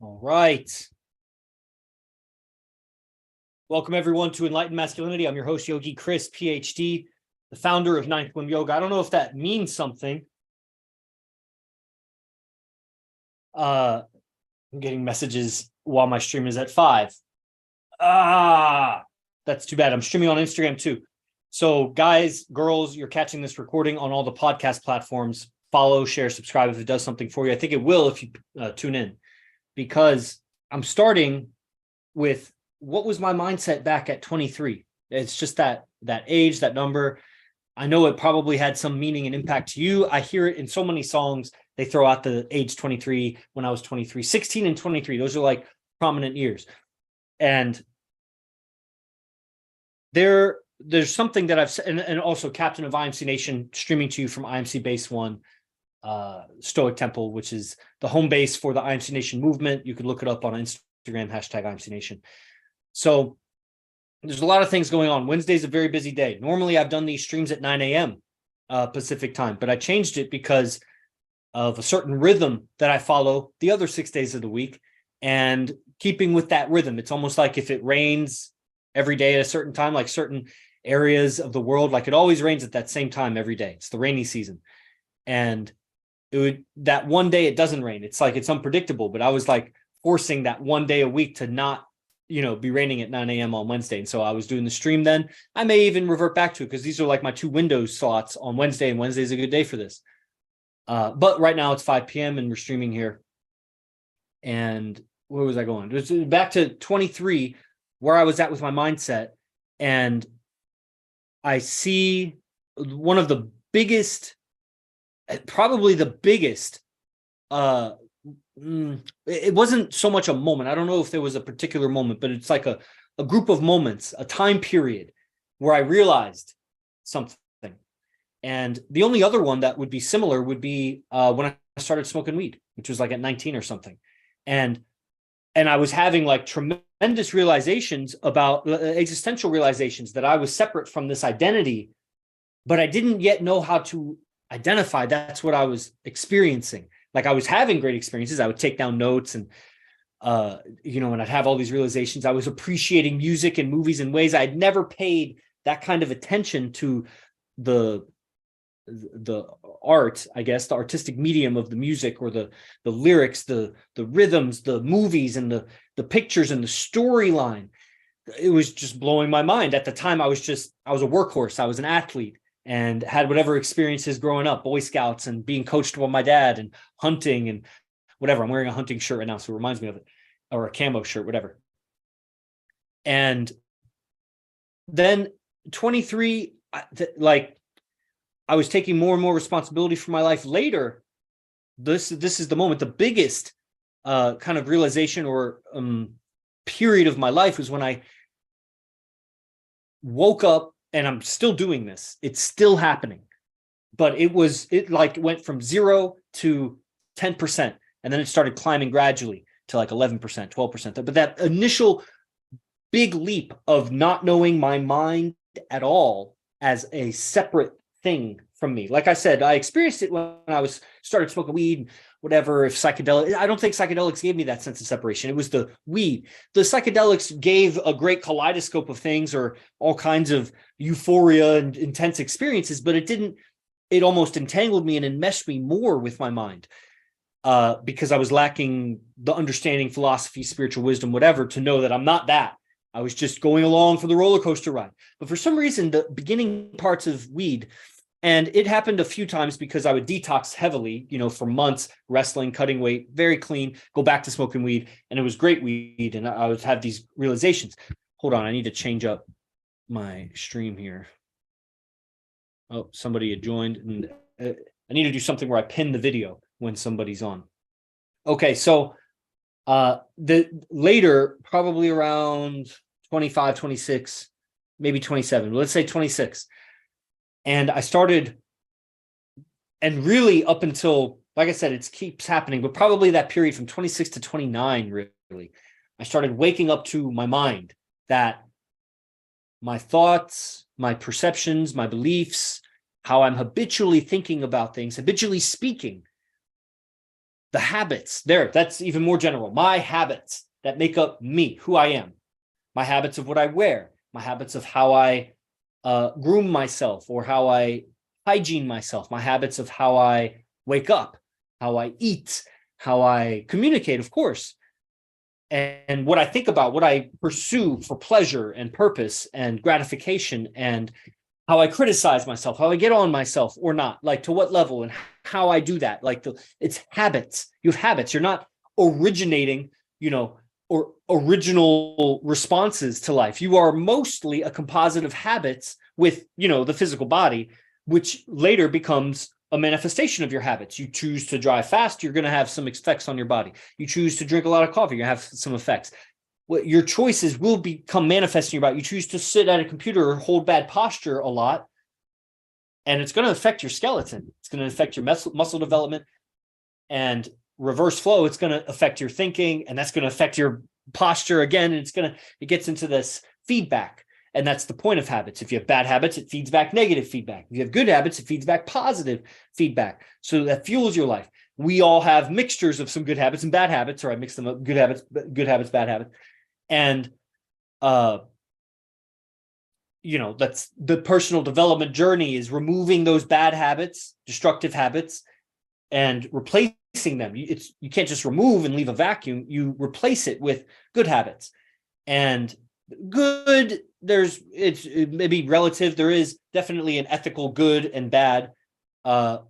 All right. Welcome, everyone, to Enlightened Masculinity. I'm your host, Yogi Chris, PhD, the founder of Ninth Limb Yoga. I don't know if that means something. I'm getting messages while my stream is at 5. That's too bad. I'm streaming on Instagram too. So guys, girls, you're catching this recording on all the podcast platforms. Follow, share, subscribe if it does something for you. I think it will if you tune in, because I'm starting with what was my mindset back at 23. It's just that age, that number. I know it probably had some meaning and impact to you. I hear it in so many songs. They throw out the age 23 when I was 23, 16 and 23. Those are like prominent years. And there's something that I've said, and also Captain of IMC Nation, streaming to you from IMC Base 1, Stoic Temple, which is the home base for the IMC Nation movement. You could look it up on Instagram, hashtag IMC Nation. So there's a lot of things going on. Wednesday's a very busy day. Normally I've done these streams at 9 a.m. Pacific time, but I changed it because of a certain rhythm that I follow the other 6 days of the week. And keeping with that rhythm, it's almost like if it rains every day at a certain time, like certain areas of the world, like it always rains at that same time every day. It's the rainy season. And that one day it doesn't rain. It's like, it's unpredictable, but I was like forcing that one day a week to not, be raining at 9 a.m. on Wednesday. And so I was doing the stream then. I may even revert back to it because these are like my 2 Windows slots on Wednesday, and Wednesday is a good day for this. But right now it's 5 p.m. and we're streaming here. And where was I going? It was back to 23, where I was at with my mindset. And I see one of the biggest, probably the biggest, it wasn't so much a moment. I don't know if there was a particular moment, but it's like a group of moments, a time period where I realized something. And the only other one that would be similar would be when I started smoking weed, which was like at 19 or something. And And I was having like tremendous realizations about existential realizations that I was separate from this identity, but I didn't yet know how to identify that's what I was experiencing. Like I was having great experiences. I would take down notes and, and I'd have all these realizations. I was appreciating music and movies in ways I'd never paid that kind of attention to the art, I guess, the artistic medium of the music or the lyrics, the rhythms, the movies and the pictures and the storyline. It was just blowing my mind. At the time, I was a workhorse. I was an athlete and had whatever experiences growing up, Boy Scouts and being coached by my dad and hunting and whatever. I'm wearing a hunting shirt right now, so it reminds me of it, or a camo shirt, whatever. And then 23, I was taking more and more responsibility for my life later. This is the moment. The biggest kind of realization or period of my life was when I woke up, and I'm still doing this. It's still happening, but it went from 0 to 10%, and then it started climbing gradually to like 11%, 12%. But that initial big leap of not knowing my mind at all as a separate thing from me. Like I said, I experienced it when I started smoking weed, whatever. If psychedelic, I don't think psychedelics gave me that sense of separation. It was the weed. The psychedelics gave a great kaleidoscope of things or all kinds of euphoria and intense experiences, but it almost entangled me and enmeshed me more with my mind because I was lacking the understanding, philosophy, spiritual wisdom, whatever, to know that I'm not that. I was just going along for the roller coaster ride. But for some reason, the beginning parts of weed, and it happened a few times because I would detox heavily, for months, wrestling, cutting weight, very clean, go back to smoking weed. And it was great weed. And I would have these realizations. Hold on, I need to change up my stream here. Oh, somebody had joined. And I need to do something where I pin the video when somebody's on. Okay, so later, probably around 25, 26, maybe 27, let's say 26. And I started, and really up until, like I said, it keeps happening, but probably that period from 26 to 29, really, I started waking up to my mind, that my thoughts, my perceptions, my beliefs, how I'm habitually thinking about things, habitually speaking, the habits that's even more general. My habits that make up me, who I am, my habits of what I wear, my habits of how I groom myself or how I hygiene myself, my habits of how I wake up, how I eat, how I communicate, of course, and what I think about, what I pursue for pleasure and purpose and gratification, and how I criticize myself, how I get on myself or not, like to what level and how I do that. Like it's habits. You have habits. You're not originating, or original responses to life. You are mostly a composite of habits with, the physical body, which later becomes a manifestation of your habits. You choose to drive fast, you're going to have some effects on your body. You choose to drink a lot of coffee, you're going to have some effects. What your choices will become manifest in your body. You choose to sit at a computer or hold bad posture a lot, and it's going to affect your skeleton. It's going to affect your muscle development, and reverse flow. It's going to affect your thinking, and that's going to affect your posture again. And it gets into this feedback. And that's the point of habits. If you have bad habits, it feeds back negative feedback. If you have good habits, it feeds back positive feedback. So that fuels your life. We all have mixtures of some good habits and bad habits, or I mix them up, good habits, bad habits. And, that's the personal development journey, is removing those bad habits, destructive habits, and replacing them. You can't just remove and leave a vacuum. You replace it with good habits. And good, it may be relative. There is definitely an ethical good and bad. But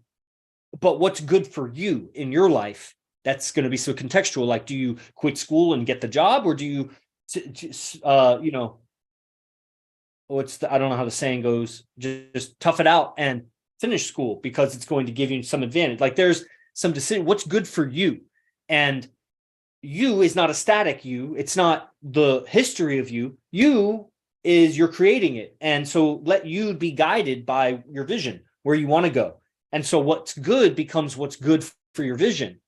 what's good for you in your life, that's going to be so contextual. Like, do you quit school and get the job, or do you, I don't know how the saying goes, just tough it out and finish school because it's going to give you some advantage. Like, there's some decision, what's good for you. And you is not a static you. It's not the history of you. You're creating it. And so let you be guided by your vision, where you want to go. And so what's good becomes what's good for your vision.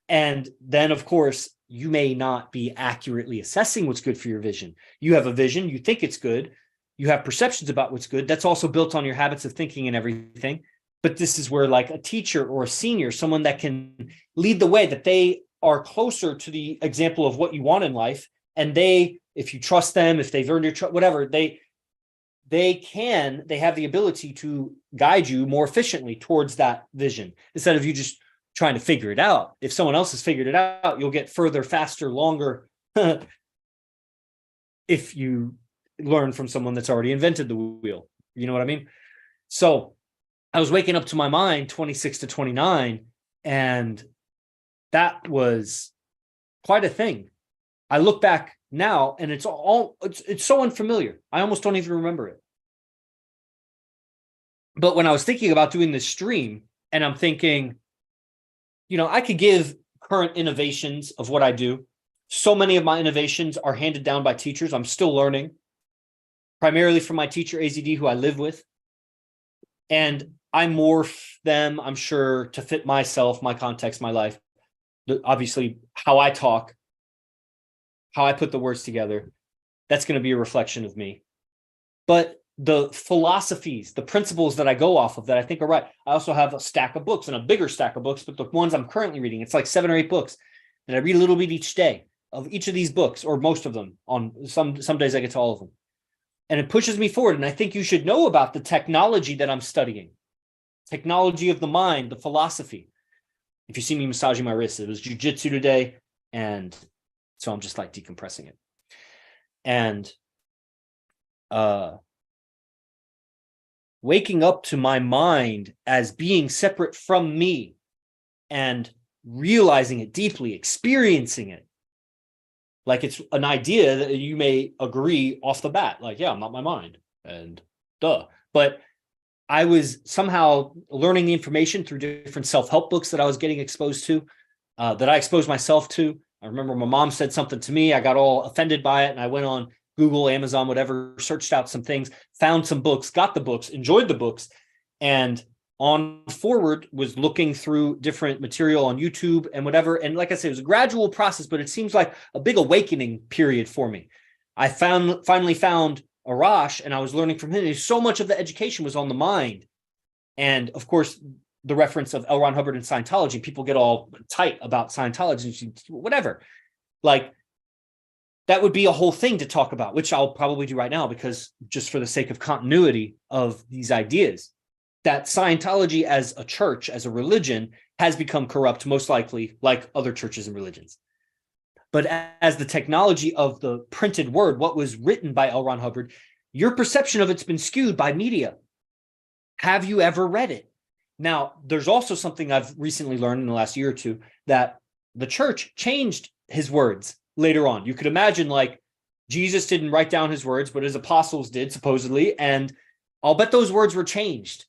And then, of course, you may not be accurately assessing what's good for your vision. You have a vision, you think it's good, you have perceptions about what's good. That's also built on your habits of thinking and everything. But this is where like a teacher or a senior, someone that can lead the way, that they are closer to the example of what you want in life. And they, if you trust them, if they've earned your trust, whatever, they have the ability to guide you more efficiently towards that vision instead of you just trying to figure it out. If someone else has figured it out, you'll get further, faster, longer if you learn from someone that's already invented the wheel. You know what I mean? So I was waking up to my mind 26 to 29, and that was quite a thing. I look back now and it's so unfamiliar. I almost don't even remember it. But when I was thinking about doing this stream, and I'm thinking, I could give current innovations of what I do. So many of my innovations are handed down by teachers. I'm still learning, primarily from my teacher, AZD, who I live with. And I morph them, I'm sure, to fit myself, my context, my life. Obviously, how I talk, how I put the words together, that's going to be a reflection of me. But the philosophies, the principles that I go off of that I think are right. I also have a stack of books and a bigger stack of books, but the ones I'm currently reading, it's like 7 or 8 books that I read a little bit each day of each of these books, or most of them. On some days I get to all of them. And it pushes me forward. And I think you should know about the technology that I'm studying. Technology of the mind, the philosophy. If you see me massaging my wrist, it was jujitsu today. And so I'm just like decompressing it. And waking up to my mind as being separate from me and realizing it deeply, experiencing it. Like it's an idea that you may agree off the bat, like, yeah, I'm not my mind, and duh. But I was somehow learning the information through different self-help books that I was getting exposed to, that I exposed myself to. I remember my mom said something to me, I got all offended by it, and I went on Google, Amazon, whatever, searched out some things, found some books, got the books, enjoyed the books, and on forward was looking through different material on YouTube and whatever. And like I said, it was a gradual process, but it seems like a big awakening period for me. I finally found Arash, and I was learning from him. And so much of the education was on the mind. And of course, the reference of L. Ron Hubbard and Scientology, people get all tight about Scientology, whatever. Like, that would be a whole thing to talk about, which I'll probably do right now, because just for the sake of continuity of these ideas, that Scientology as a church, as a religion, has become corrupt, most likely, like other churches and religions. But as the technology of the printed word, what was written by L. Ron Hubbard, your perception of it's been skewed by media. Have you ever read it? Now, there's also something I've recently learned in the last year or two, that the church changed his words later on. You could imagine, like, Jesus didn't write down his words, but his apostles did, supposedly. And I'll bet those words were changed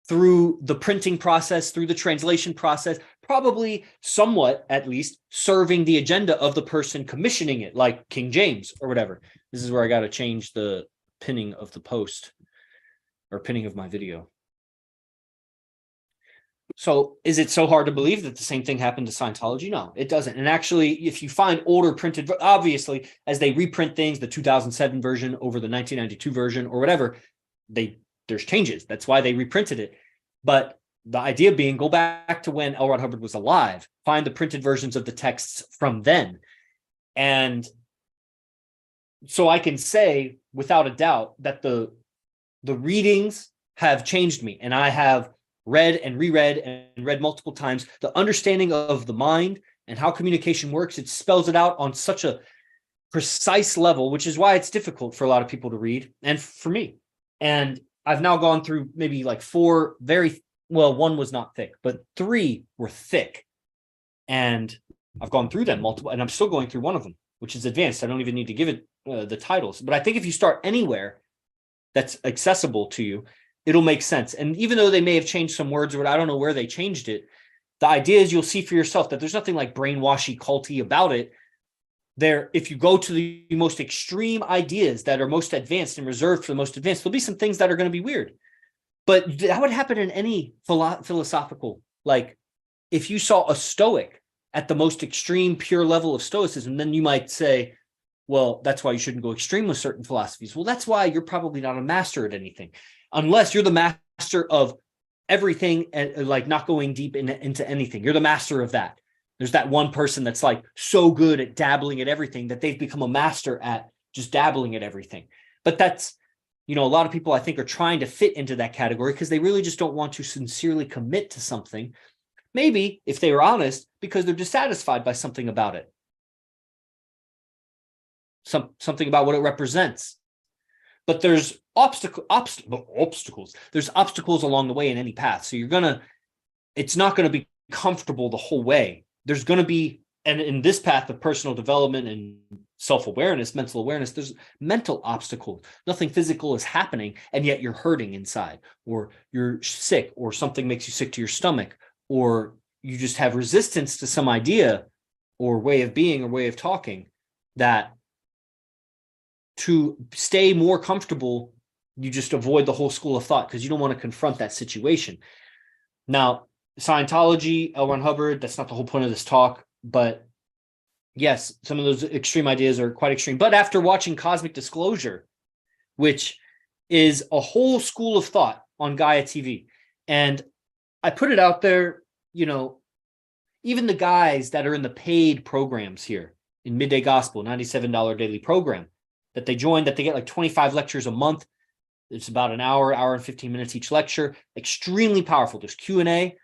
through the printing process, through the translation process, probably somewhat, at least, serving the agenda of the person commissioning it, like King James or whatever. This is where I got to change the pinning of the post, or pinning of my video. So is it so hard to believe that the same thing happened to Scientology? No, it doesn't. And actually, if you find older printed, obviously, as they reprint things, the 2007 version over the 1992 version or whatever, there's changes. That's why they reprinted it. But the idea being, go back to when L. Ron Hubbard was alive, find the printed versions of the texts from then. And so I can say without a doubt that the readings have changed me, and I have read and reread and read multiple times. The understanding of the mind and how communication works, it spells it out on such a precise level, which is why it's difficult for a lot of people to read, and for me. And I've now gone through maybe like 4 one was not thick, but 3 were thick. And I've gone through them multiple, and I'm still going through one of them, which is advanced. I don't even need to give it the titles. But I think if you start anywhere that's accessible to you, it'll make sense. And even though they may have changed some words, or I don't know where they changed it, the idea is you'll see for yourself that there's nothing like brainwashy, culty about it. There, if you go to the most extreme ideas that are most advanced and reserved for the most advanced, there'll be some things that are going to be weird. But that would happen in any philosophical, like if you saw a Stoic at the most extreme, pure level of stoicism, then you might say, well, that's why you shouldn't go extreme with certain philosophies. Well, that's why you're probably not a master at anything, unless you're the master of everything and like not going deep into anything. You're the master of that. There's that one person that's like so good at dabbling at everything that they've become a master at just dabbling at everything. But that's, a lot of people I think are trying to fit into that category because they really just don't want to sincerely commit to something. Maybe if they were honest, because they're dissatisfied by something about it. Something about what it represents. But there's obstacles. There's obstacles along the way in any path. So it's not going to be comfortable the whole way. There's going to be, and in this path of personal development and self-awareness, mental awareness, there's mental obstacles. Nothing physical is happening, and yet you're hurting inside, or you're sick, or something makes you sick to your stomach, or you just have resistance to some idea or way of being or way of talking that to stay more comfortable, you just avoid the whole school of thought because you don't want to confront that situation. Now, Scientology, L. Ron Hubbard, that's not the whole point of this talk, but yes, some of those extreme ideas are quite extreme. But after watching Cosmic Disclosure, which is a whole school of thought on Gaia TV, and I put it out there, even the guys that are in the paid programs here in Midday Gospel, $97 daily program that they join, that they get like 25 lectures a month. It's about an hour and 15 minutes each lecture. Extremely powerful. There's Q&A.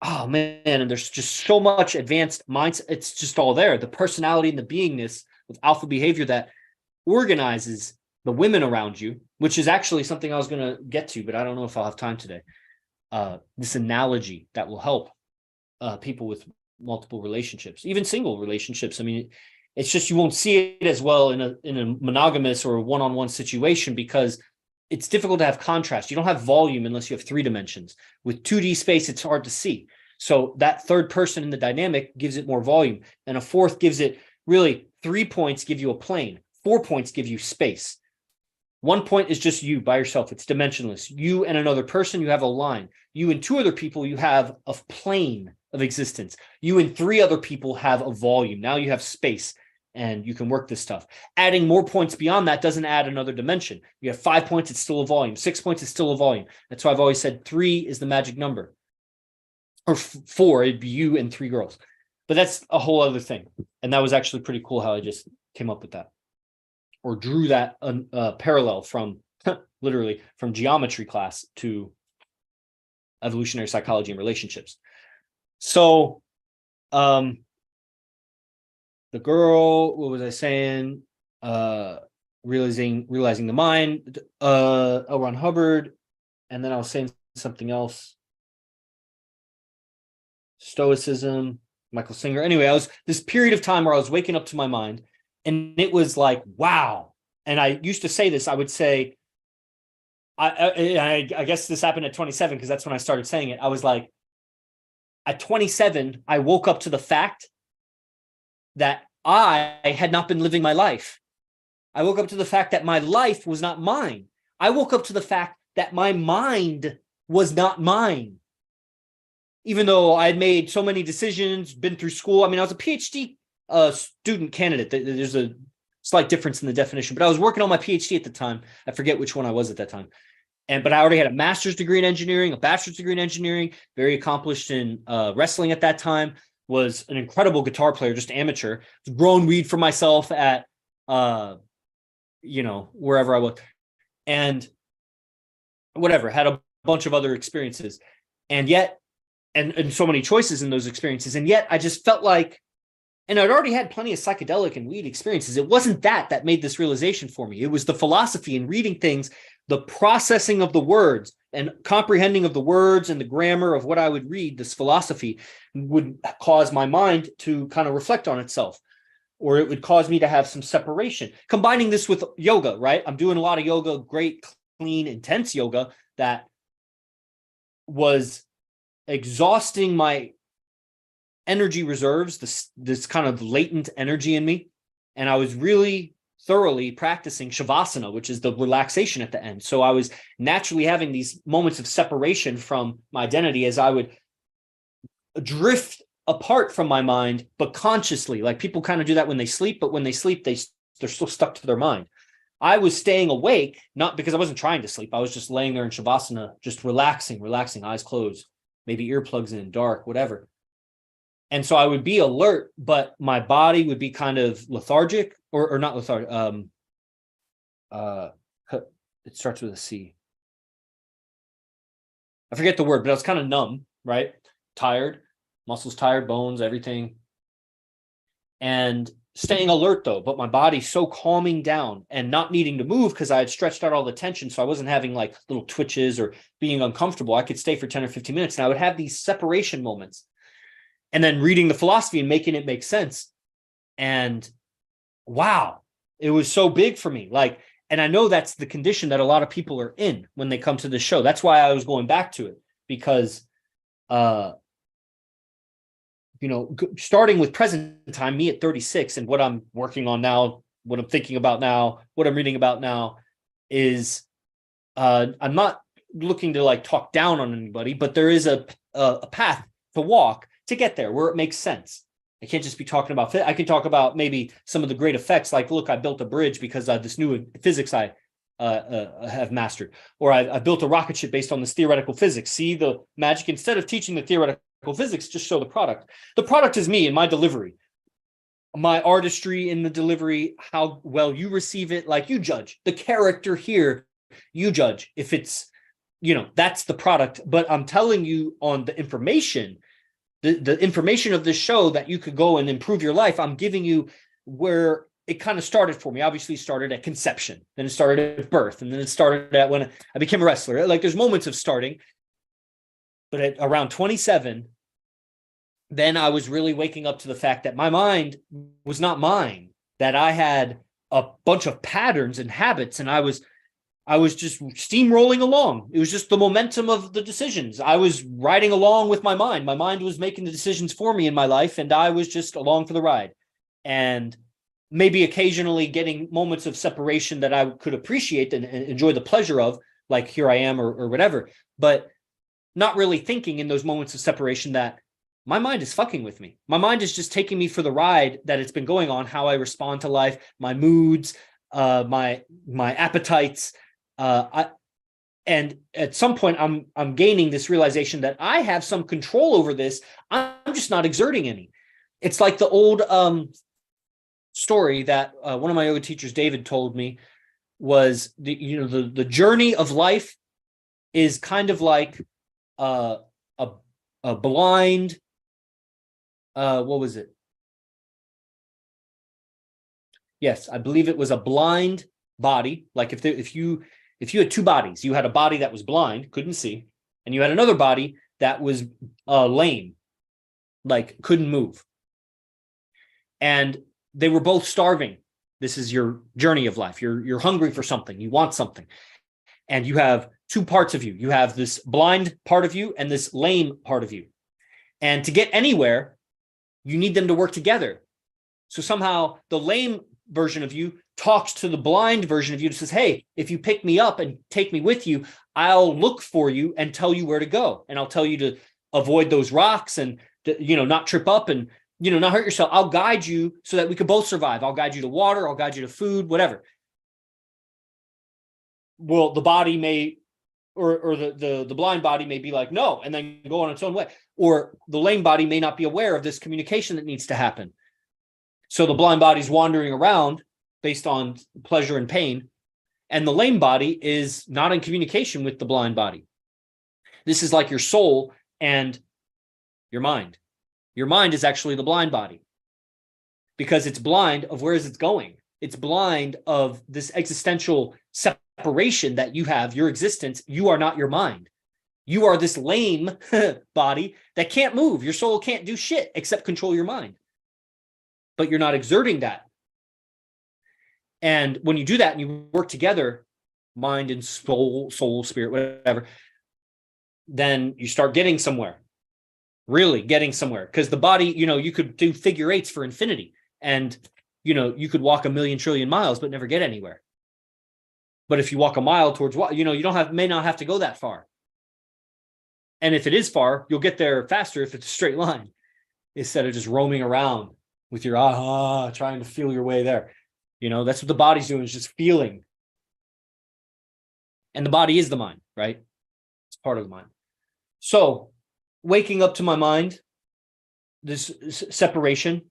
Oh, man. And there's just so much advanced mindset. It's just all there. The personality and the beingness of alpha behavior that organizes the women around you, which is actually something I was going to get to, but I don't know if I'll have time today. This analogy that will help people with multiple relationships, even single relationships. I mean, it's just you won't see it as well in a monogamous or a one-on-one situation because it's difficult to have contrast. You don't have volume unless you have 3 dimensions. With 2D space, it's hard to see. So that third person in the dynamic gives it more volume, and a fourth gives it really 3 points give you a plane, 4 points give you space. 1 point is just you by yourself. It's dimensionless. You and another person, you have a line. You and 2 other people, you have a plane of existence. You and 3 other people have a volume. Now you have space and you can work this stuff. Adding more points beyond that doesn't add another dimension. You have 5 points, it's still a volume. 6 points is still a volume. That's why I've always said 3 is the magic number. Or 4, it'd be you and 3 girls. But that's a whole other thing. And that was actually pretty cool how I just came up with that. Or drew that parallel from literally from geometry class to evolutionary psychology and relationships. So the girl, what was I saying? Realizing the mind, L. Ron Hubbard, and then I was saying something else. Stoicism, Michael Singer. Anyway, I was this period of time where I was waking up to my mind, and it was like, wow. And I used to say this, I would say, I guess this happened at 27 because that's when I started saying it. I was like, at 27, I woke up to the fact that I had not been living my life. I woke up to the fact that my life was not mine. I woke up to the fact that my mind was not mine. Even though I had made so many decisions, been through school. I mean, I was a PhD student candidate. There's a slight difference in the definition, but I was working on my PhD at the time. I forget which one I was at that time. But I already had a master's degree in engineering, a bachelor's degree in engineering, very accomplished in wrestling at that time, was an incredible guitar player, just amateur, was growing weed for myself at, wherever I was. And whatever, had a bunch of other experiences. And yet, and so many choices in those experiences. And yet I just felt like, and I'd already had plenty of psychedelic and weed experiences. It wasn't that made this realization for me. It was the philosophy and reading things, the processing of the words and comprehending of the words and the grammar of what I would read. This philosophy would cause my mind to kind of reflect on itself, or it would cause me to have some separation. Combining this with yoga, right? I'm doing a lot of yoga, great, clean, intense yoga that was exhausting my energy reserves, this kind of latent energy in me. And I was really thoroughly practicing Shavasana, which is the relaxation at the end. So I was naturally having these moments of separation from my identity as I would drift apart from my mind, but consciously. Like people kind of do that when they sleep, but when they sleep, they're still stuck to their mind. I was staying awake, not because I wasn't trying to sleep. I was just laying there in Shavasana, just relaxing, eyes closed, maybe earplugs in, dark, whatever. And so I would be alert, but my body would be kind of lethargic or not lethargic. It starts with a C. I forget the word, but I was kind of numb, right? Tired, muscles tired, bones, everything. And staying alert though, but my body so calming down and not needing to move because I had stretched out all the tension. So I wasn't having like little twitches or being uncomfortable. I could stay for 10 or 15 minutes and I would have these separation moments and then reading the philosophy and making it make sense. And wow, it was so big for me. Like, and I know that's the condition that a lot of people are in when they come to the show. That's why I was going back to it because, starting with present time, me at 36 and what I'm working on now, what I'm thinking about now, what I'm reading about now is I'm not looking to like talk down on anybody, but there is a path to walk to get there where it makes sense. I can't just be talking about I can talk about maybe some of the great effects. Like, look, I built a bridge because this new physics I have mastered, or I built a rocket ship based on this theoretical physics. See the magic. Instead of teaching the theoretical physics, just show the product. The product is me and my delivery, my artistry in the delivery, how well you receive it. Like you judge the character here. You judge if it's, that's the product. But I'm telling you on the information. The information of this show that you could go and improve your life, I'm giving you where it kind of started for me. Obviously started at conception, then it started at birth, and then it started at when I became a wrestler. Like there's moments of starting, but at around 27, then I was really waking up to the fact that my mind was not mine, that I had a bunch of patterns and habits, and I was just steamrolling along. It was just the momentum of the decisions. I was riding along with my mind. My mind was making the decisions for me in my life, and I was just along for the ride. And maybe occasionally getting moments of separation that I could appreciate and enjoy the pleasure of, like here I am or whatever, but not really thinking in those moments of separation that my mind is fucking with me. My mind is just taking me for the ride that it's been going on, how I respond to life, my moods, my appetites, and at some point I'm gaining this realization that I have some control over this. I'm just not exerting any. It's like the old story that one of my yoga teachers, David, told me was the journey of life is kind of like a blind. What was it? Yes, I believe it was a blind body. Like if you had two bodies, you had a body that was blind, couldn't see, and you had another body that was lame, like couldn't move. And they were both starving. This is your journey of life. You're hungry for something. You want something. And you have two parts of you. You have this blind part of you and this lame part of you. And to get anywhere, you need them to work together. So somehow the lame version of you talks to the blind version of you and says, hey, if you pick me up and take me with you, I'll look for you and tell you where to go. And I'll tell you to avoid those rocks and, not trip up and, not hurt yourself. I'll guide you so that we can both survive. I'll guide you to water. I'll guide you to food, whatever. Well, the body may, or the blind body may be like, no, and then go on its own way. Or the lame body may not be aware of this communication that needs to happen. So the blind body's wandering around based on pleasure and pain, and the lame body is not in communication with the blind body. This is like your soul and your mind. Your mind is actually the blind body because it's blind of where is it going. It's blind of this existential separation that you have, your existence. You are not your mind. You are this lame body that can't move. Your soul can't do shit except control your mind. But you're not exerting that. And when you do that and you work together, mind and soul, spirit, whatever, then you start getting somewhere, really getting somewhere. Because the body, you could do figure eights for infinity and, you could walk 1,000,000 trillion miles, but never get anywhere. But if you walk a mile towards what, you may not have to go that far. And if it is far, you'll get there faster if it's a straight line. instead of just roaming around with your trying to feel your way there. That's what the body's doing, is just feeling. And the body is the mind, right? It's part of the mind. So waking up to my mind, this separation,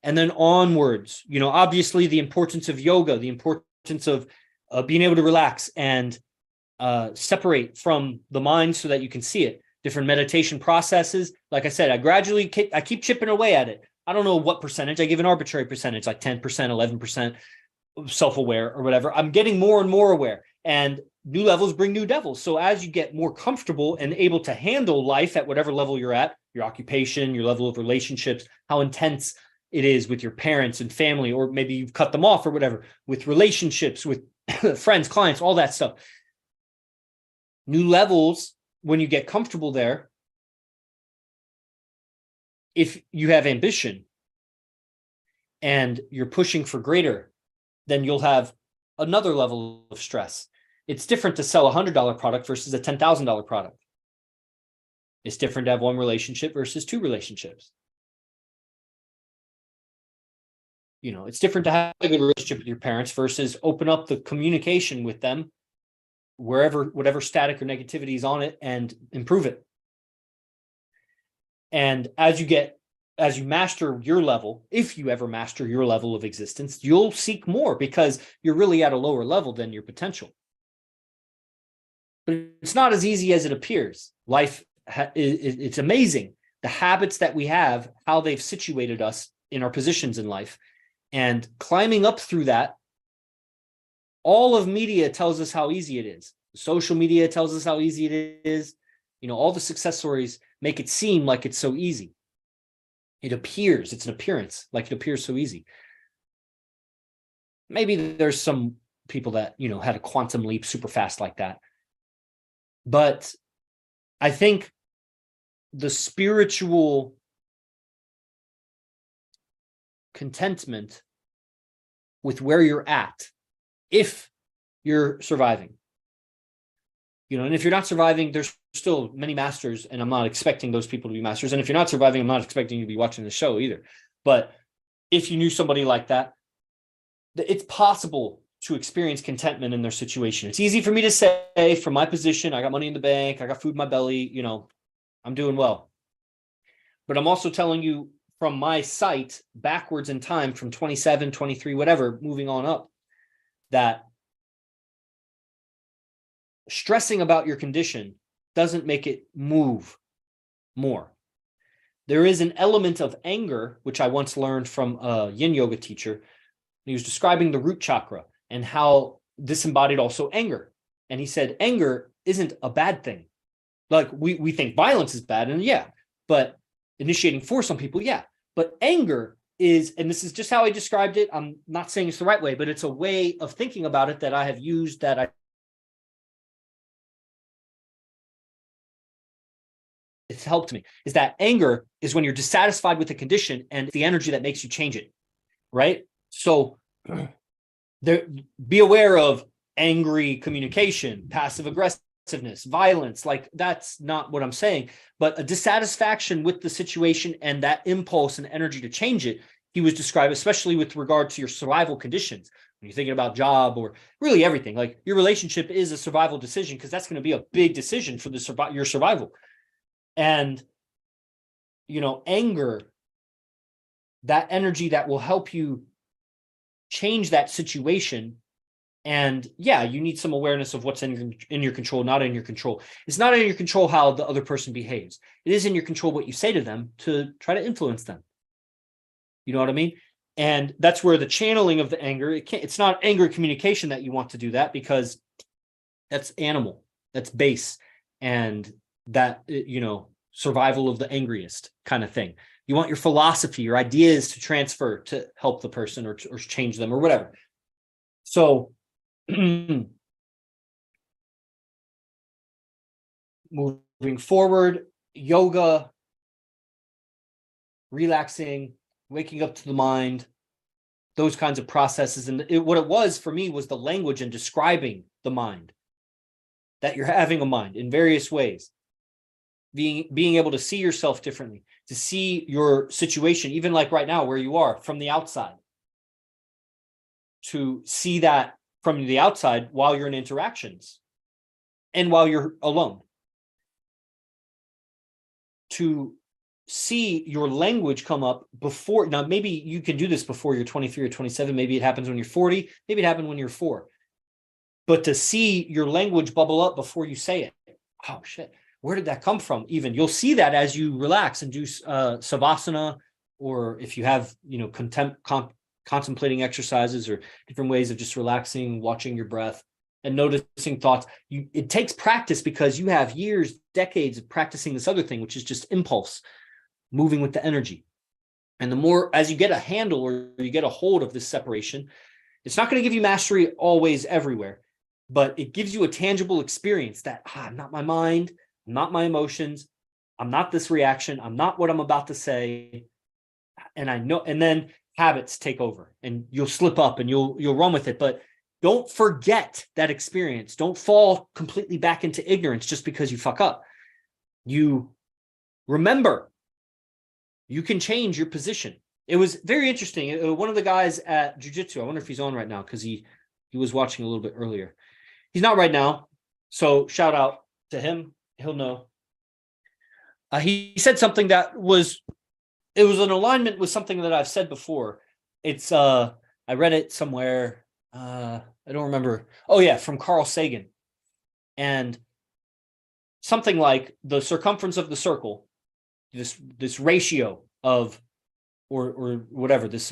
and then onwards, obviously the importance of yoga, the importance of being able to relax and separate from the mind so that you can see it. Different meditation processes. Like I said, I keep chipping away at it. I don't know what percentage. I give an arbitrary percentage, like 10%, 11% self-aware or whatever. I'm getting more and more aware, and new levels bring new devils. So as you get more comfortable and able to handle life at whatever level you're at, your occupation, your level of relationships, how intense it is with your parents and family, or maybe you've cut them off or whatever, with relationships, with friends, clients, all that stuff. New levels, when you get comfortable there, if you have ambition and you're pushing for greater, then you'll have another level of stress. It's different to sell a $100 product versus a $10,000 product. It's different to have one relationship versus two relationships. It's different to have a good relationship with your parents versus open up the communication with them, whatever static or negativity is on it, and improve it. And as you master your level, if you ever master your level of existence, you'll seek more because you're really at a lower level than your potential. But it's not as easy as it appears. Life, it's amazing. The habits that we have, how they've situated us in our positions in life, and climbing up through that. All of media tells us how easy it is. Social media tells us how easy it is. All the success stories make it seem like it's so easy. It's an appearance, like it appears so easy. Maybe there's some people that, had a quantum leap super fast like that. But I think the spiritual contentment with where you're at, if you're surviving, and if you're not surviving, there's still many masters, and I'm not expecting those people to be masters. And if you're not surviving, I'm not expecting you to be watching the show either. But if you knew somebody like that, it's possible to experience contentment in their situation. It's easy for me to say from my position, I got money in the bank, I got food in my belly, I'm doing well. But I'm also telling you from my sight backwards in time, from 27, 23, whatever, moving on up, that stressing about your condition doesn't make it move more. There is an element of anger, which I once learned from a yin yoga teacher. He was describing the root chakra and how this embodied also anger. And he said, anger isn't a bad thing. Like we think violence is bad, and but initiating force on people, but anger is, and this is just how I described it. I'm not saying it's the right way, but it's a way of thinking about it that I have used, that it's helped me, is that anger is when you're dissatisfied with the condition and the energy that makes you change it, right? So be aware of angry communication, passive aggressiveness, violence. Like, that's not what I'm saying, but a dissatisfaction with the situation and that impulse and energy to change it. He was described, especially with regard to your survival conditions. When you're thinking about job or really everything, like your relationship is a survival decision, because that's going to be a big decision for your survival. And, anger, that energy that will help you change that situation. And you need some awareness of what's in your control, not in your control. It's not in your control how the other person behaves. It is in your control what you say to them to try to influence them. You know what I mean? And that's where the channeling of the anger, it's not anger communication that you want to do that, because that's animal, that's base, and that, survival of the angriest kind of thing. You want your philosophy, your ideas to transfer to help the person or change them or whatever. So moving forward, yoga, relaxing, waking up to the mind, those kinds of processes. And what it was for me was the language and describing the mind, that you're having a mind in various ways, being able to see yourself differently, to see your situation, even like right now where you are, from the outside, to see that from the outside while you're in interactions and while you're alone, to see your language come up before. Now, maybe you can do this before you're 23 or 27. Maybe it happens when you're 40. Maybe it happened when you're 4. But to see your language bubble up before you say it. Oh, shit. Where did that come from? Even you'll see that as you relax and do savasana, or if you have, contemplating exercises or different ways of just relaxing, watching your breath and noticing thoughts. It takes practice, because you have years, decades of practicing this other thing, which is just impulse, moving with the energy. And the more, as you get a handle or you get a hold of this separation, it's not going to give you mastery always everywhere, but it gives you a tangible experience that I'm not my mind, I'm not my emotions, I'm not this reaction, I'm not what I'm about to say. And I know, and then habits take over and you'll slip up and you'll run with it. But don't forget that experience. Don't fall completely back into ignorance just because you fuck up. You remember, you can change your position. It was very interesting. One of the guys at jiu-jitsu, I wonder if he's on right now, because he was watching a little bit earlier. He's not right now, so shout out to him. He'll know. He said something that was an alignment with something that I've said before. It's I read it somewhere. I don't remember. Oh yeah, from Carl Sagan. And something like the circumference of the circle, this ratio of, or whatever, this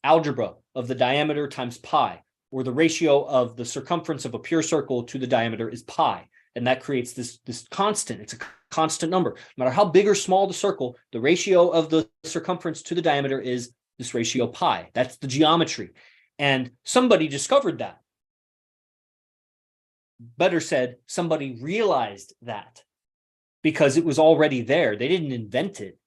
algebra of the diameter times pi, or the ratio of the circumference of a pure circle to the diameter is pi. And that creates this constant. It's a constant number. No matter how big or small the circle, the ratio of the circumference to the diameter is this ratio pi. That's the geometry. And somebody discovered that. Better said, somebody realized that, because it was already there. They didn't invent it.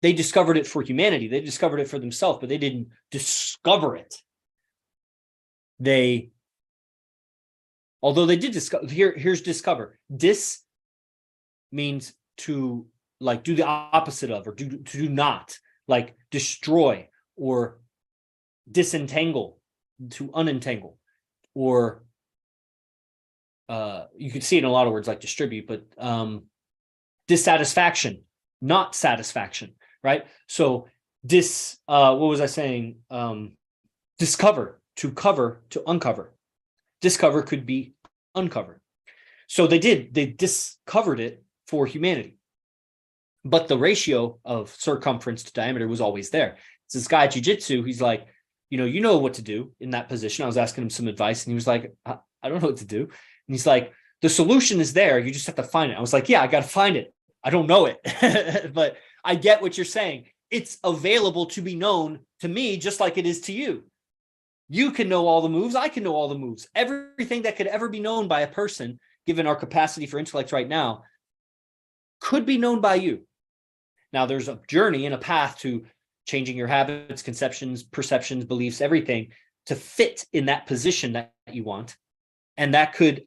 They discovered it for humanity. They discovered it for themselves, but they didn't discover it. Although they did discover, here's discover. Dis means to like do the opposite of, or to do not, like destroy or disentangle, to unentangle, or you could see it in a lot of words like distribute, but dissatisfaction, not satisfaction, right? So what was I saying? Discover, to cover, to uncover. Discover could be uncover. So they discovered it for humanity. But the ratio of circumference to diameter was always there. So this guy at jiu-jitsu, he's like, you know what to do in that position. I was asking him some advice and he was like, I don't know what to do. And he's like, the solution is there. You just have to find it. I was like, yeah, I got to find it. I don't know it, but I get what you're saying. It's available to be known to me, just like it is to you. You can know all the moves. I can know all the moves. Everything that could ever be known by a person, given our capacity for intellect right now, could be known by you. Now, there's a journey and a path to changing your habits, conceptions, perceptions, beliefs, everything to fit in that position that you want. And that could,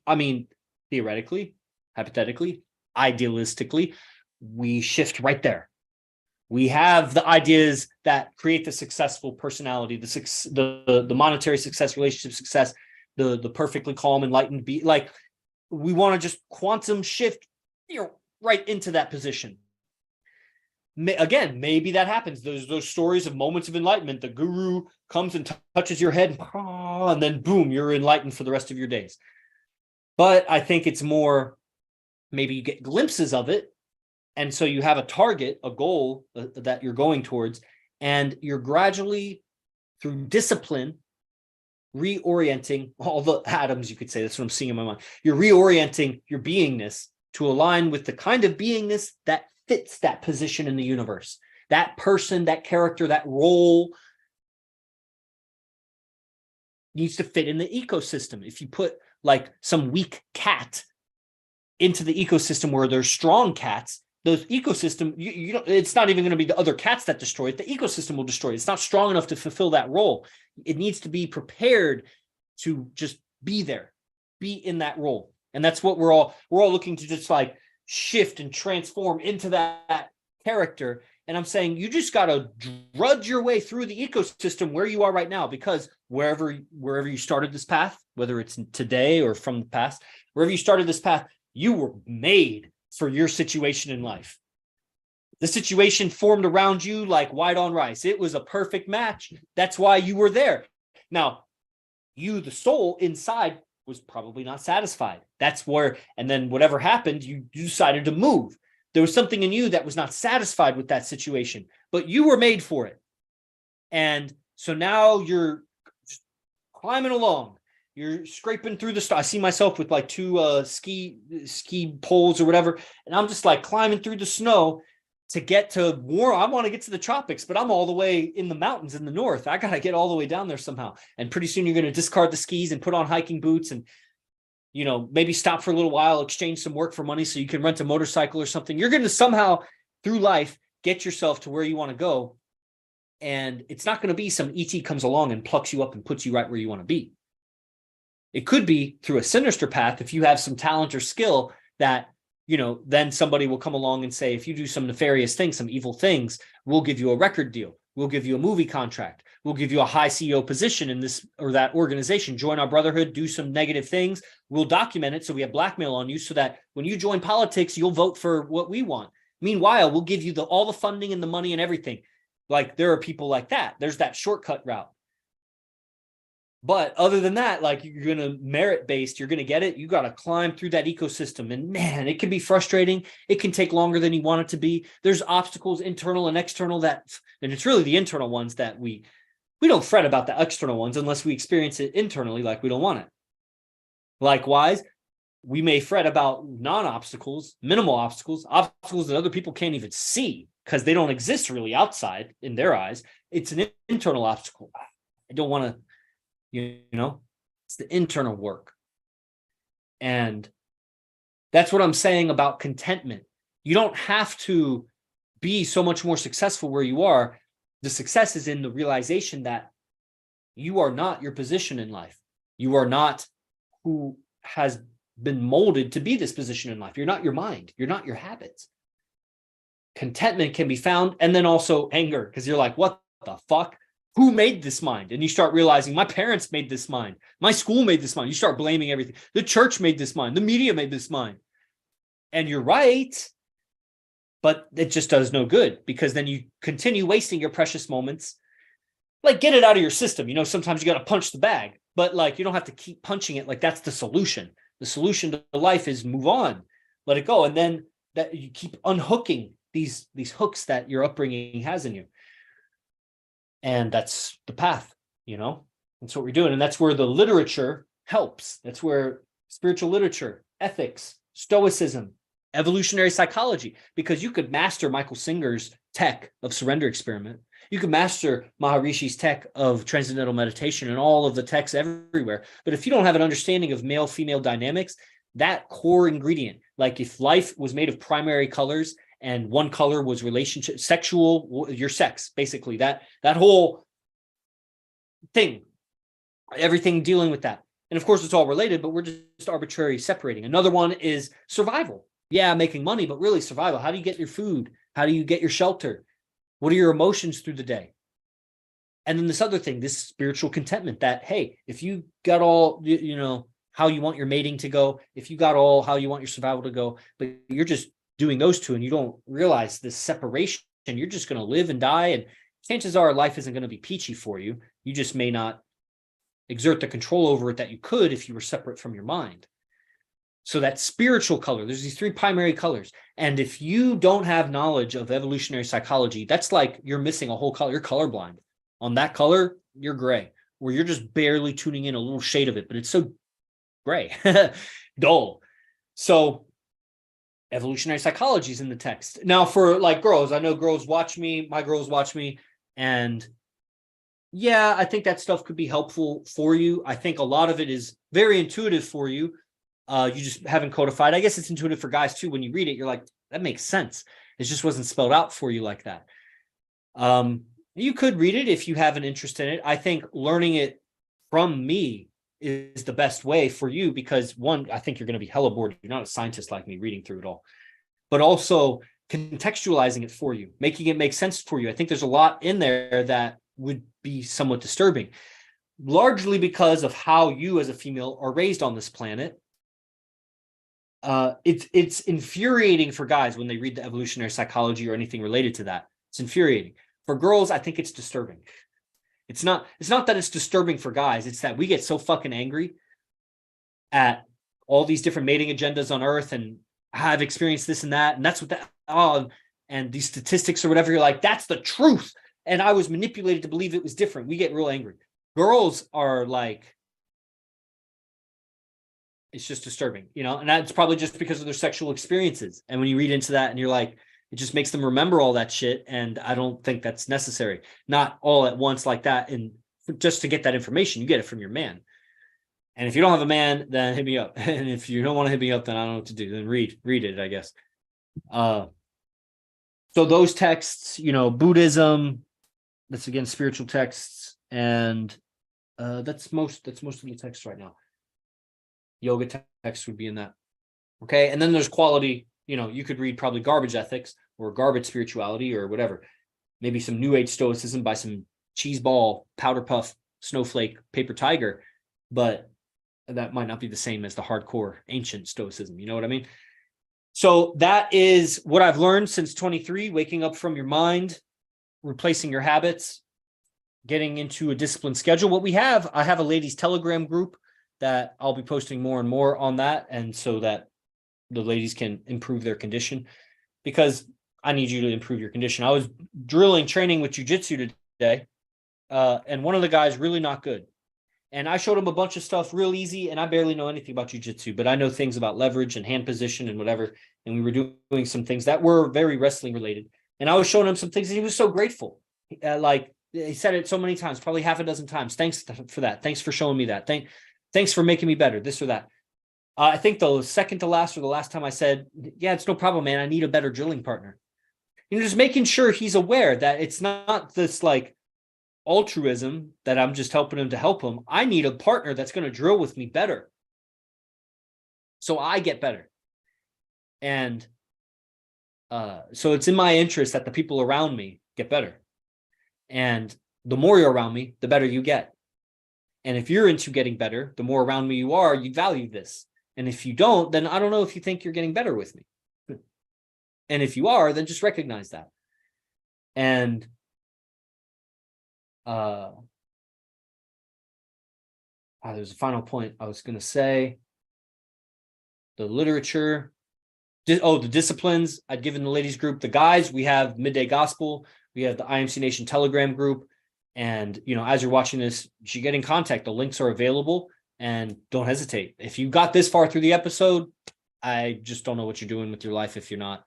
theoretically, hypothetically, idealistically, we shift right there. We have the ideas that create the successful personality, the monetary success, relationship success, the perfectly calm, enlightened be. Like, we want to just quantum shift right into that position. Again, maybe that happens. Those stories of moments of enlightenment. The guru comes and touches your head, and then boom, you're enlightened for the rest of your days. But I think it's more, maybe you get glimpses of it. And so you have a target, a goal that you're going towards, and you're gradually, through discipline, reorienting all the atoms, you could say. That's what I'm seeing in my mind. You're reorienting your beingness to align with the kind of beingness that fits that position in the universe. That person, that character, that role needs to fit in the ecosystem. If you put like some weak cat into the ecosystem where there's strong cats, those ecosystem, you don't, it's not even going to be the other cats that destroy it. The ecosystem will destroy it. It's not strong enough to fulfill that role. It needs to be prepared to just be there, be in that role. And that's what we're all looking to just like shift and transform into that character. And I'm saying you just got to drudge your way through the ecosystem where you are right now, because wherever you started this path, whether it's today or from the past, wherever you started this path, you were made for your situation in life. The situation formed around you like white on rice. It was a perfect match. That's why you were there. Now, you, the soul inside, was probably not satisfied. That's where, and then whatever happened, you decided to move. There was something in you that was not satisfied with that situation, but you were made for it. And so now you're just climbing along. You're scraping through the I see myself with like two ski poles or whatever, and I'm just like climbing through the snow to get to warm. I want to get to the tropics, but I'm all the way in the mountains in the north. I got to get all the way down there somehow. And pretty soon you're going to discard the skis and put on hiking boots and, you know, maybe stop for a little while, exchange some work for money so you can rent a motorcycle or something. You're going to somehow through life get yourself to where you want to go. And it's not going to be some ET comes along and plucks you up and puts you right where you want to be. It could be through a sinister path. If you have some talent or skill that, you know, then somebody will come along and say, if you do some nefarious things, some evil things, we'll give you a record deal. We'll give you a movie contract. We'll give you a high CEO position in this or that organization. Join our brotherhood, do some negative things. We'll document it so we have blackmail on you so that when you join politics, you'll vote for what we want. Meanwhile, we'll give you all the funding and the money and everything. Like there are people like that. There's that shortcut route. But other than that, like you're going to merit-based, you're going to get it. You got to climb through that ecosystem. And man, it can be frustrating. It can take longer than you want it to be. There's obstacles, internal and external, and it's really the internal ones that we don't fret about the external ones unless we experience it internally like we don't want it. Likewise, we may fret about non-obstacles, minimal obstacles that other people can't even see because they don't exist really outside in their eyes. It's an internal obstacle. I don't want to, you know, it's the internal work. And that's what I'm saying about contentment. You don't have to be so much more successful where you are. The success is in the realization that you are not your position in life. You are not who has been molded to be this position in life. You're not your mind. You're not your habits. Contentment can be found, and then also anger, because you're like, what the fuck? Who made this mind? And you start realizing my parents made this mind. My school made this mind. You start blaming everything. The church made this mind. The media made this mind. And you're right, but it just does no good because then you continue wasting your precious moments. Like get it out of your system. You know, sometimes you got to punch the bag, but like you don't have to keep punching it. Like that's the solution. The solution to life is move on, let it go. And then that you keep unhooking these hooks that your upbringing has in you. And that's the path, you know, that's what we're doing. And that's where the literature helps. That's where spiritual literature, ethics, stoicism, evolutionary psychology, because you could master Michael Singer's tech of surrender experiment. You could master Maharishi's tech of transcendental meditation and all of the techs everywhere. But if you don't have an understanding of male-female dynamics, that core ingredient, like if life was made of primary colors and one color was relationship, sexual, your sex, basically that whole thing, everything dealing with that. And of course it's all related, but we're just arbitrarily separating. Another one is survival. Yeah, making money, but really survival. How do you get your food? How do you get your shelter? What are your emotions through the day? And then this other thing, this spiritual contentment that, hey, if you got all, you know, how you want your mating to go, if you got all how you want your survival to go, but you're just doing those two and you don't realize this separation, you're just going to live and die. And chances are life isn't going to be peachy for you. You just may not exert the control over it that you could if you were separate from your mind. So that spiritual color, there's these three primary colors. And if you don't have knowledge of evolutionary psychology, that's like you're missing a whole color. You're colorblind. On that color, you're gray, where you're just barely tuning in a little shade of it, but it's so gray, dull. So evolutionary psychology is in the text. Now for like girls, I know girls watch me, my girls watch me, and yeah, I think that stuff could be helpful for you. I think a lot of it is very intuitive for you. You just haven't codified. I guess it's intuitive for guys too. When you read it, you're like, that makes sense. It just wasn't spelled out for you like that. You could read it if you have an interest in it. I think learning it from me is the best way for you because one, I think you're going to be hella bored. You're not a scientist like me reading through it all. But also contextualizing it for you, making it make sense for you. I think there's a lot in there that would be somewhat disturbing, largely because of how you as a female are raised on this planet. It's infuriating for guys when they read the evolutionary psychology or anything related to that. It's infuriating. For girls, I think it's disturbing. It's not that it's disturbing for guys. It's that we get so fucking angry at all these different mating agendas on Earth, and I've experienced this and that, and that's what that, and these statistics or whatever. You're like, that's the truth, and I was manipulated to believe it was different. We get real angry. Girls are like, it's just disturbing, and that's probably just because of their sexual experiences. And when you read into that and you're like, it just makes them remember all that shit. And I don't think that's necessary. Not all at once like that. And just to get that information, you get it from your man. And if you don't have a man, then hit me up. And if you don't want to hit me up, then I don't know what to do. Then read it, I guess. So those texts, Buddhism, that's again spiritual texts, and that's most of the text right now. Yoga text would be in that. Okay. And then there's quality, you could read probably garbage ethics or garbage spirituality or whatever. Maybe some new age stoicism by some cheeseball, powder puff, snowflake, paper tiger, but that might not be the same as the hardcore ancient stoicism. You know what I mean? So that is what I've learned since 23, waking up from your mind, replacing your habits, getting into a disciplined schedule. I have a ladies' Telegram group that I'll be posting more and more on that. And so that the ladies can improve their condition, because I need you to improve your condition. I was training with jiu-jitsu today. And one of the guys really not good. And I showed him a bunch of stuff real easy. And I barely know anything about jiu-jitsu, but I know things about leverage and hand position and whatever. And we were doing some things that were very wrestling related. And I was showing him some things and he was so grateful. Like he said it so many times, probably half a dozen times. Thanks for that. Thanks for showing me that. Thanks for making me better, this or that. I think the second to last or the last time I said, yeah, it's no problem, man. I need a better drilling partner. Just making sure he's aware that it's not this like altruism that I'm just helping him to help him. I need a partner that's going to drill with me better, so I get better. And so it's in my interest that the people around me get better. And the more you're around me, the better you get. And if you're into getting better, the more around me you are, you value this. And if you don't, then I don't know if you think you're getting better with me. And if you are, then just recognize that. And there's a final point I was going to say. The literature. The disciplines. I'd given the ladies group. The guys, we have Midday Gospel. We have the IMC Nation Telegram group. And, as you're watching this, you should get in contact. The links are available. And don't hesitate. If you got this far through the episode, I just don't know what you're doing with your life if you're not,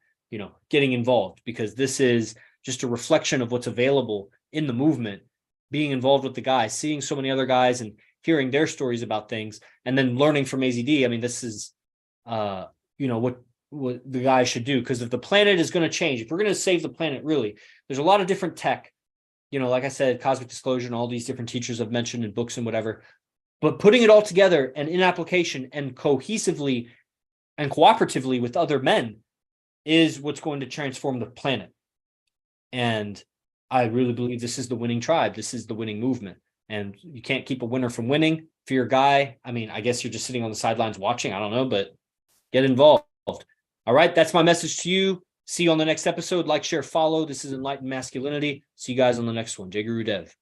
getting involved, because this is just a reflection of what's available in the movement, being involved with the guys, seeing so many other guys and hearing their stories about things, and then learning from AZD. I mean, this is, what the guys should do, because if the planet is going to change, if we're going to save the planet, really, there's a lot of different tech, like I said, cosmic disclosure and all these different teachers I've mentioned in books and whatever. But putting it all together and in application and cohesively and cooperatively with other men is what's going to transform the planet. And I really believe this is the winning tribe. This is the winning movement. And you can't keep a winner from winning. If you're a guy, I mean, I guess you're just sitting on the sidelines watching. I don't know, but get involved. All right. That's my message to you. See you on the next episode. Like, share, follow. This is Enlightened Masculinity. See you guys on the next one. Jay Guru Dev.